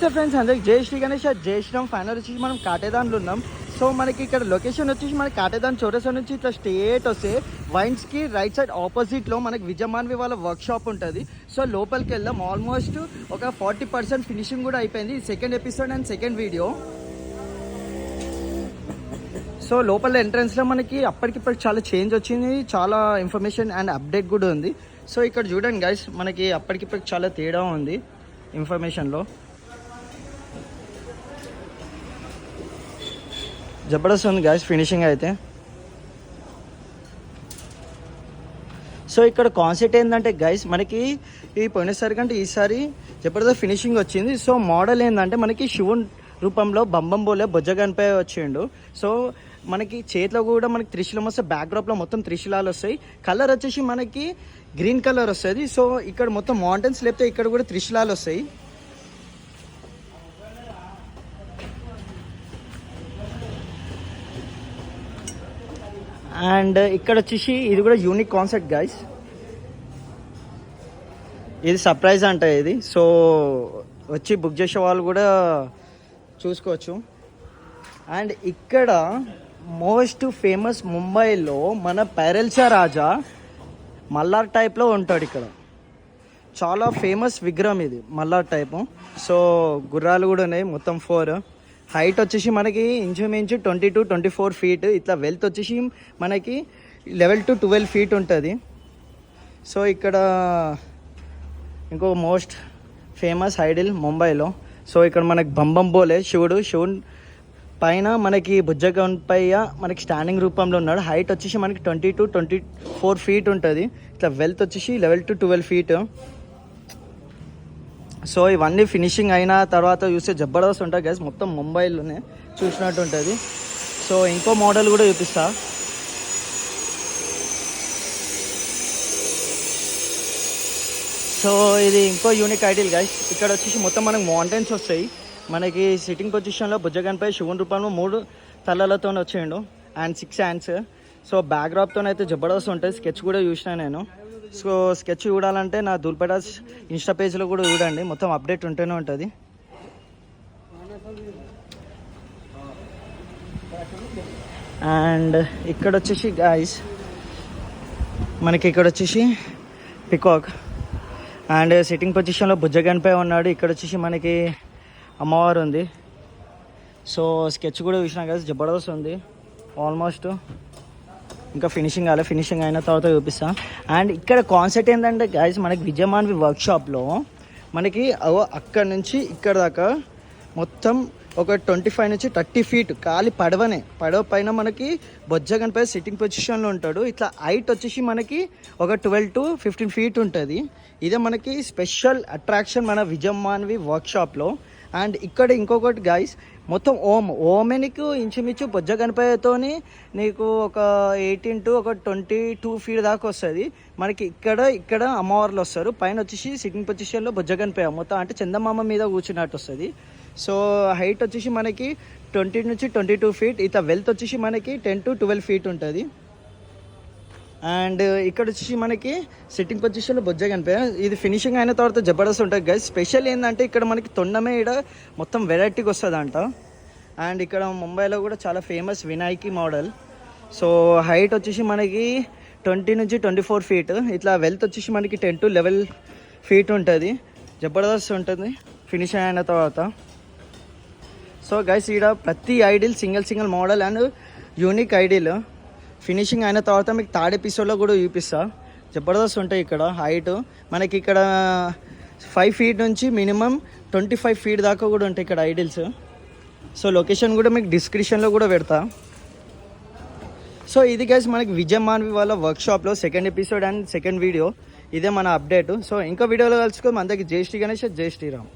Friends అందరికి జై శ్రీ గణేష్ జై శ్రీరామ్. ఫైనల్ వచ్చేసి మనం కాటేదాన్లో ఉన్నాం. సో మనకి ఇక్కడ లొకేషన్ వచ్చేసి మనకి కాటేదాన్ చౌరస్తా నుంచి ఇట్లా స్ట్రేట్ వస్తే వైన్స్కి రైట్ సైడ్ ఆపోజిట్లో మనకి విజయమాన్వి వాళ్ళ వర్క్ షాప్ ఉంటుంది. సో లోపలికి వెళ్దాం. ఆల్మోస్ట్ ఒక 40% ఫినిషింగ్ కూడా అయిపోయింది. Second episode and second video. So లోపల ఎంట్రన్స్లో మనకి అప్పటికిప్పటికి చాలా చేంజ్ వచ్చింది, చాలా ఇన్ఫర్మేషన్ అండ్ అప్డేట్ కూడా ఉంది. సో ఇక్కడ చూడండి గైస్, మనకి అప్పటికిప్పటికి చాలా తేడా ఉంది ఇన్ఫర్మేషన్లో. జబర్దస్త్ ఉంది గైస్ ఫినిషింగ్ అయితే. సో ఇక్కడ కాన్సెప్ట్ ఏంటంటే గైస్, మనకి ఈ పోయినసారి కంటే ఈసారి జబర్దస్త్ ఫినిషింగ్ వచ్చింది. సో మోడల్ ఏంటంటే మనకి శివుని రూపంలో బంబం బోలే బొజ్జగన్పై వచ్చిండు. సో మనకి చేతిలో కూడా మనకి త్రిశూలం వస్తే, బ్యాక్డ్రాప్లో మొత్తం త్రిశూలాలు వస్తాయి. కలర్ వచ్చేసి మనకి గ్రీన్ కలర్ వస్తుంది. సో ఇక్కడ మొత్తం మౌంటైన్స్ లేపితే ఇక్కడ కూడా త్రిశూలాలు వస్తాయి. అండ్ ఇక్కడ వచ్చేసి ఇది కూడా యూనిక్ కాన్సెప్ట్ గైస్. ఇది సర్ప్రైజ్ అంట ఇది. సో వచ్చి బుక్ చేసే వాళ్ళు కూడా చూసుకోవచ్చు. అండ్ ఇక్కడ మోస్ట్ ఫేమస్ ముంబైలో మన పైరల్చా రాజా మల్లార్ టైప్లో ఉంటాడు. ఇక్కడ చాలా ఫేమస్ విగ్రహం ఇది, మల్లార్ టైపు. సో గుర్రాలు కూడా ఉన్నాయి, మొత్తం 4. హైట్ వచ్చేసి మనకి ఇంచుమించు 20 to 24 feet. ఇట్లా వెల్త్ వచ్చేసి మనకి 11 to 12 feet ఉంటుంది. సో ఇక్కడ ఇంకో మోస్ట్ ఫేమస్ ఐడిల్ ముంబైలో. సో ఇక్కడ మనకి బంబం బోలే శివుడు పైన మనకి బుజ్జగన్పై మనకి స్టాండింగ్ రూపంలో ఉన్నాడు. హైట్ వచ్చేసి మనకి 20 to 24 feet ఉంటుంది. ఇట్లా వెల్త్ వచ్చేసి 11 to 12 feet. సో ఇవన్నీ ఫినిషింగ్ అయిన తర్వాత చూస్తే జబర్దస్త్ ఉంటుంది గైస్. మొత్తం ముంబైలోనే చూసినట్టు ఉంటుంది. సో ఇంకో మోడల్ కూడా చూపిస్తా. సో ఇది ఇంకో యూనిక్ ఐడియల్ గైస్. ఇక్కడ వచ్చేసి మొత్తం మనకు మౌంటైన్స్ వస్తాయి. మనకి సిట్టింగ్ పొజిషన్లో బుజ్జగన్పై శివుని రూపంలో 3 తలలతో వచ్చిండు అండ్ 6 hands. సో బ్యాక్డ్రాప్తో అయితే జబర్దస్త్ ఉంటుంది. స్కెచ్ కూడా చూసినా నేను. సో స్కెచ్ చూడాలంటే నా దుల్పేట ఇన్స్టా పేజ్లో కూడా చూడండి, మొత్తం అప్డేట్ ఉంటూనే ఉంటుంది. అండ్ ఇక్కడ వచ్చేసి గాయస్ మనకి ఇక్కడ వచ్చేసి పికాక్ అండ్ సిట్టింగ్ పొజిషన్లో బుజ్జగన్పై ఉన్నాడు. ఇక్కడ వచ్చేసి మనకి అమ్మవారు ఉంది. సో స్కెచ్ కూడా చూసినా కదా, జబర్దస్త్ ఉంది. ఆల్మోస్ట్ ఇంకా ఫినిషింగ్ కాలే, ఫినిషింగ్ అయిన తర్వాత చూపిస్తా. అండ్ ఇక్కడ కాన్సెప్ట్ ఏంటంటే గైస్, మనకి విజయమాన్వి వర్క్షాప్లో మనకి అక్కడ నుంచి ఇక్కడ దాకా మొత్తం ఒక 25 నుంచి 30 feet ఖాళీ పడవ పైన మనకి బొజ్జగన్పై సిట్టింగ్ పొజిషన్లో ఉంటాడు. ఇట్లా హైట్ వచ్చేసి మనకి ఒక 12 to 15 feet ఉంటుంది. ఇదే మనకి స్పెషల్ అట్రాక్షన్ మన విజయమాన్వి వర్క్షాప్లో. అండ్ ఇక్కడ ఇంకొకటి గైస్, మొత్తం ఓమే నీకు ఇంచుమించు బొజ్జగన్పైతో నీకు ఒక 18 to 22 feet దాకా వస్తుంది. మనకి ఇక్కడ అమ్మవార్లు వస్తారు. పైన వచ్చేసి సిట్టింగ్ పొజిషన్లో బొజ్జగన్పై మొత్తం అంటే చందమామ మీద కూర్చున్నట్టు వస్తుంది. సో హైట్ వచ్చేసి మనకి 20 నుంచి 22 feet. ఇట్లా వెల్త్ వచ్చేసి మనకి 10 to 12 feet ఉంటుంది. అండ్ ఇక్కడ వచ్చేసి మనకి సిట్టింగ్ పొజిషన్లో బొజ్జగన్పై ఇది ఫినిషింగ్ అయిన తర్వాత జబర్దస్త్ ఉంటుంది గైస్. స్పెషల్ ఏంటంటే ఇక్కడ మనకి తొండమే ఇక్కడ మొత్తం వెరైటీగా వస్తుంది అంట. అండ్ ఇక్కడ ముంబైలో కూడా చాలా famous Vinayaki model. So height వచ్చేసి మనకి 20 నుంచి 24 feet. ఇట్లా వెల్త్ వచ్చేసి మనకి 10 to 11 feet ఉంటుంది. జబర్దస్త్ ఉంటుంది ఫినిషింగ్ అయిన తర్వాత. సో గైస్ ఇక్కడ ప్రతి idle single model and unique idle finishing అయిన తర్వాత మీకు థర్డ్ ఎపిసోడ్లో కూడా చూపిస్తా. జబర్దస్త్ ఉంటాయి ఇక్కడ. హైట్ మనకి ఇక్కడ 5 feet నుంచి మినిమం 25 feet దాకా కూడా ఉంటాయి ఇక్కడ ఐడిల్స్. సో లొకేషన్ కూడా మీకు డిస్క్రిప్షన్లో కూడా పెడతా. సో ఇది గైస్ మనకి విజయమాన్వి వాళ్ళ వర్క్షాప్లో second episode and second video. ఇదే మన అప్డేట్. సో ఇంకో వీడియోలో కలుసుకో. మన దగ్గర జై శ్రీ గణేష్, జై శ్రీరామ్.